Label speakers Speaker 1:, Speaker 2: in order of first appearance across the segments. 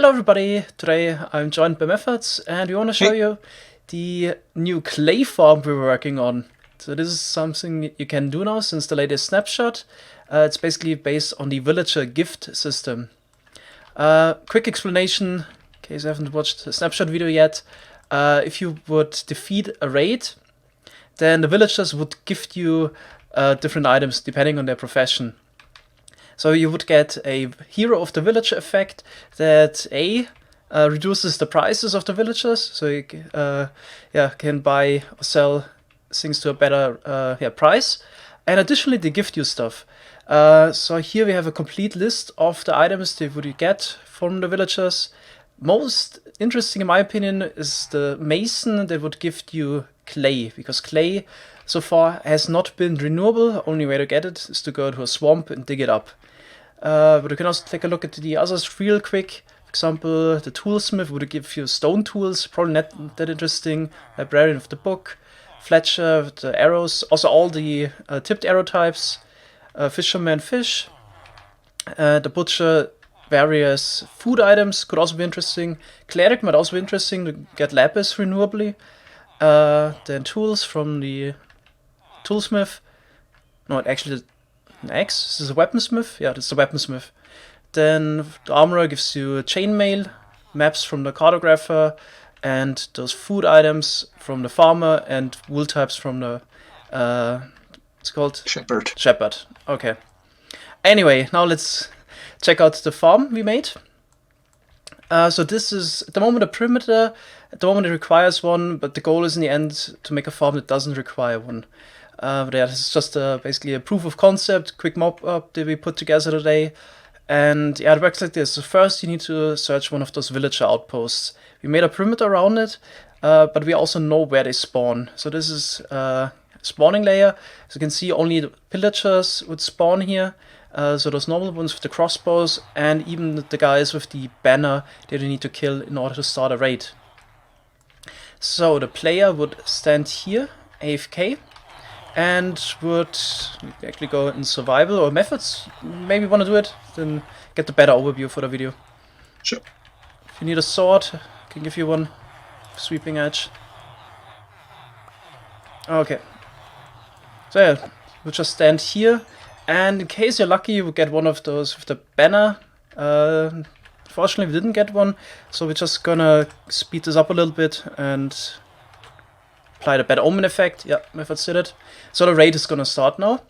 Speaker 1: Hello everybody, today I'm joined by Methods and we want to show you the new clay farm we're working on. So this is something you can do now since the latest snapshot. It's basically based on the villager gift system. Quick explanation, in case you haven't watched the snapshot video yet. If you would defeat a raid, then the villagers would gift you different items depending on their profession. So you would get a Hero of the Villager effect that reduces the prices of the villagers, so you can buy or sell things to a better price. And additionally, they gift you stuff. So here we have a complete list of the items that you get from the villagers. Most interesting, in my opinion, is the Mason that would gift you clay, because clay so far has not been renewable. Only way to get it is to go to a swamp and dig it up. But you can also take a look at the others real quick. For example, the toolsmith would give you stone tools, probably not that interesting. Librarian of the book, Fletcher with the arrows, also all the tipped arrow types, fisherman fish, the butcher, various food items could also be interesting. Cleric might also be interesting to get lapis renewably. Then tools from the toolsmith. No, actually an axe. This is a weaponsmith. Yeah, this is a weaponsmith. Then the armorer gives you chainmail, maps from the cartographer, and those food items from the farmer, and wool types from the what's it called?
Speaker 2: Shepherd.
Speaker 1: Shepherd. Okay. Anyway, now let's check out the farm we made. So this is at the moment a perimeter. At the moment it requires one, but the goal is in the end to make a farm that doesn't require one. But yeah, this is just basically a proof of concept, quick mock-up that we put together today. And yeah, it works like this. So first you need to search one of those villager outposts. We made a perimeter around it, but we also know where they spawn. So this is a spawning layer. As you can see, only the pillagers would spawn here. So those normal ones with the crossbows, and even the guys with the banner that you need to kill in order to start a raid. So the player would stand here, AFK, and would actually go in survival or methods. Maybe want to do it, then get the better overview for the video.
Speaker 2: Sure.
Speaker 1: If you need a sword, I can give you one. Sweeping edge. Okay. So yeah, we'll just stand here, and in case you're lucky, you will get one of those with the banner. Fortunately, we didn't get one, so we're just gonna speed this up a little bit and apply the better omen effect. Yeah, Methods did it. So the raid is gonna start now.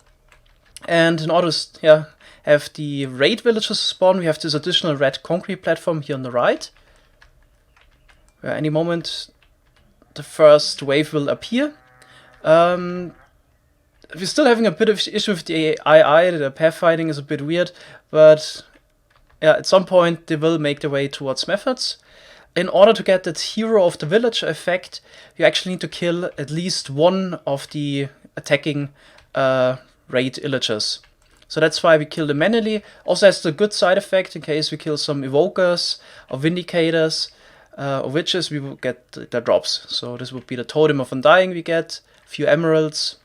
Speaker 1: And in order to have the raid villagers spawn, we have this additional red concrete platform here on the right. Where any moment the first wave will appear. We're still having a bit of issue with the AI. The pathfinding is a bit weird, but yeah, at some point they will make their way towards Methods. In order to get that Hero of the Villager effect, you actually need to kill at least one of the attacking raid villagers. So that's why we kill them manually. Also has the good side effect in case we kill some evokers or vindicators or witches, we will get their drops. So this would be the totem of undying we get, a few emeralds.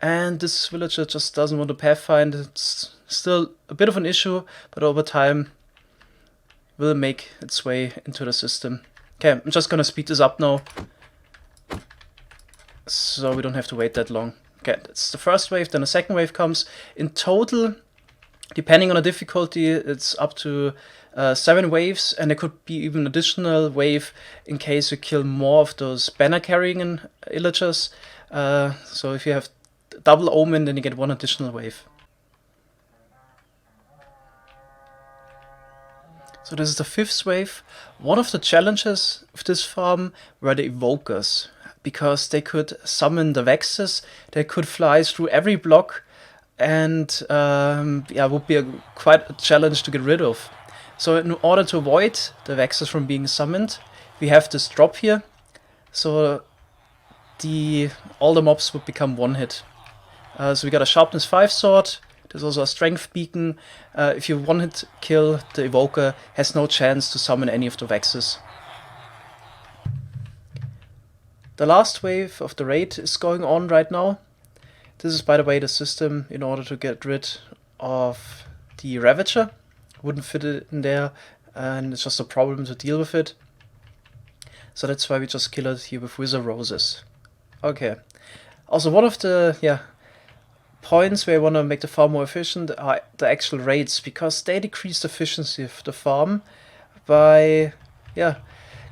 Speaker 1: And this villager just doesn't want to pathfind. It's still a bit of an issue, but over time will make its way into the system. Okay, I'm just gonna speed this up now, so we don't have to wait that long. Okay, that's the first wave, then the second wave comes. In total, depending on the difficulty, it's up to 7 waves, and there could be even an additional wave in case you kill more of those banner-carrying villagers. So if you have double omen, then you get one additional wave. So this is the 5th wave. One of the challenges of this farm were the evokers, because they could summon the vexes, they could fly through every block, and would be quite a challenge to get rid of. So in order to avoid the vexes from being summoned, we have this drop here, so all the mobs would become one hit. So we got a sharpness 5 sword. There's also a strength beacon. If you one-hit kill, the evoker has no chance to summon any of the vexes. The last wave of the raid is going on right now. This is, by the way, the system in order to get rid of the Ravager. Wouldn't fit it in there. and it's just a problem to deal with it. So that's why we just kill it here with Wither Roses. Okay. Also, one of the points where I want to make the farm more efficient are the actual raids, because they decrease the efficiency of the farm by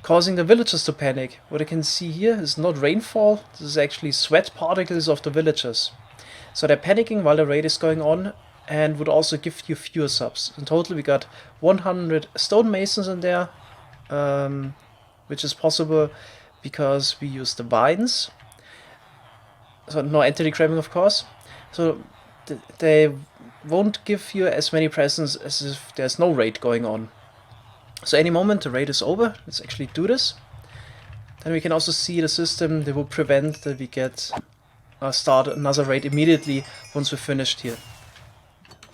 Speaker 1: causing the villagers to panic. What I can see here is not rainfall, this is actually sweat particles of the villagers. So they're panicking while the raid is going on, and would also give you fewer subs. In total we got 100 stonemasons in there, which is possible because we use the vines. So no anti-crabbing, of course. So they won't give you as many presents as if there's no raid going on. So any moment the raid is over, let's actually do this. Then we can also see the system that will prevent that we get start another raid immediately once we're finished here.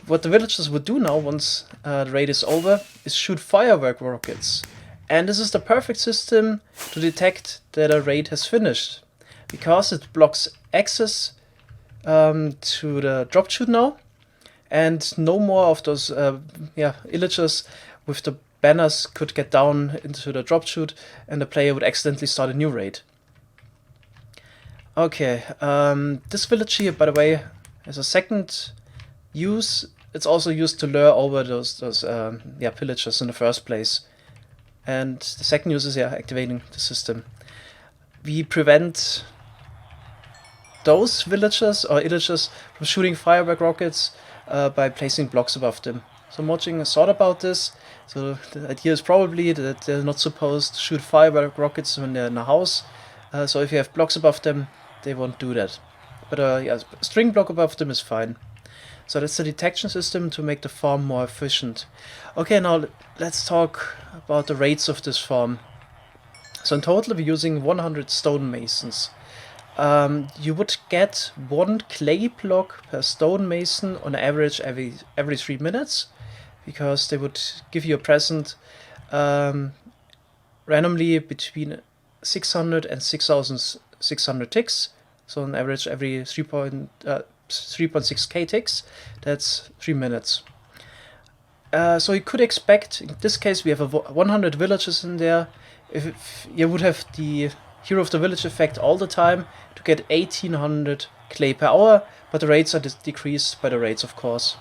Speaker 1: What the villagers would do now once the raid is over is shoot firework rockets. And this is the perfect system to detect that a raid has finished, because it blocks access to the drop chute now, and no more of those villagers with the banners could get down into the drop chute and the player would accidentally start a new raid. Okay, this village here, by the way, has a second use. It's also used to lure over those pillagers in the first place. And the second use is activating the system. We prevent those villagers or illagers from shooting firework rockets by placing blocks above them. So I'm watching a thought about this. So the idea is probably that they're not supposed to shoot firework rockets when they're in a house. So if you have blocks above them, they won't do that. But a string block above them is fine. So that's the detection system to make the farm more efficient. Okay, now let's talk about the rates of this farm. So in total we're using 100 stonemasons. You would get 1 clay block per stonemason on average every 3 minutes, because they would give you a present randomly between 600 and 6,600 ticks. So on average every 3.6k ticks, that's 3 minutes. So you could expect, in this case we have 100 villagers in there. If you would have the Hero of the Village effect all the time to get 1800 clay per hour, but the rates are decreased by the rates, of course.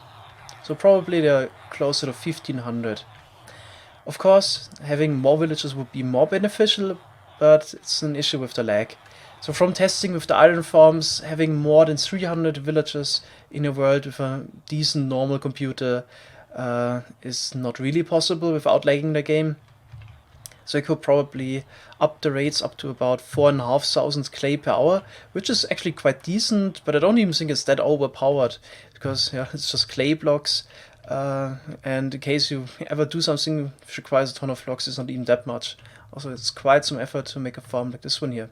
Speaker 1: So probably they're closer to 1500. Of course, having more villagers would be more beneficial, but it's an issue with the lag. So from testing with the iron farms, having more than 300 villagers in a world with a decent normal computer is not really possible without lagging the game. So I could probably up the rates up to about 4,500 clay per hour, which is actually quite decent, but I don't even think it's that overpowered, because it's just clay blocks, and in case you ever do something which requires a ton of blocks, it's not even that much. Also, it's quite some effort to make a farm like this one here.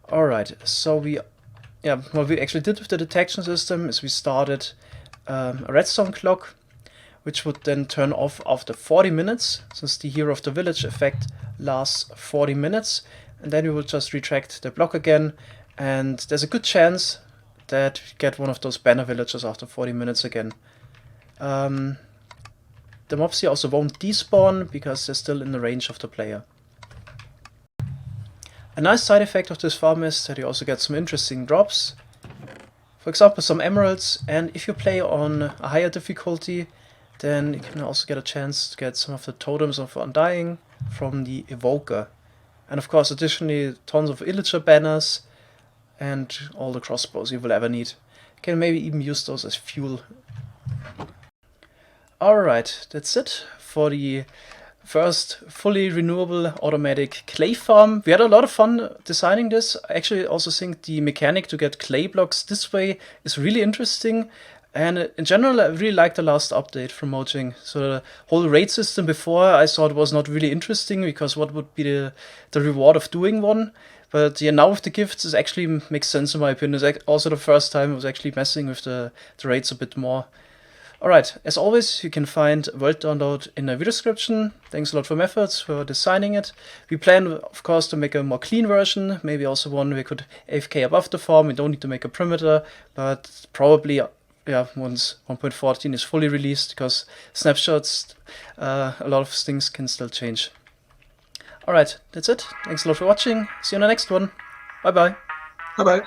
Speaker 1: Alright, so what we actually did with the detection system is we started a redstone clock, which would then turn off after 40 minutes, since the Hero of the Village effect lasts 40 minutes, and then we will just retract the block again, and there's a good chance that we get one of those banner villagers after 40 minutes again. The mobs here also won't despawn, because they're still in the range of the player. A nice side effect of this farm is that you also get some interesting drops. For example, some emeralds, and if you play on a higher difficulty, then you can also get a chance to get some of the totems of Undying from the Evoker. And of course, additionally, tons of illager banners and all the crossbows you will ever need. You can maybe even use those as fuel. Alright, that's it for the first fully renewable automatic clay farm. We had a lot of fun designing this. I actually also think the mechanic to get clay blocks this way is really interesting. And in general, I really like the last update from Mojang. So the whole raid system before I thought was not really interesting, because what would be the reward of doing one? But now with the gifts, it actually makes sense in my opinion. It's also the first time I was actually messing with the raids a bit more. Alright, as always, you can find a world download in the video description. Thanks a lot for Methods for designing it. We plan, of course, to make a more clean version, maybe also one we could AFK above the farm. We don't need to make a perimeter, but probably yeah, once 1.14 is fully released, because snapshots, a lot of things can still change. Alright, that's it. Thanks a lot for watching. See you on the next one. Bye bye.
Speaker 2: Bye bye.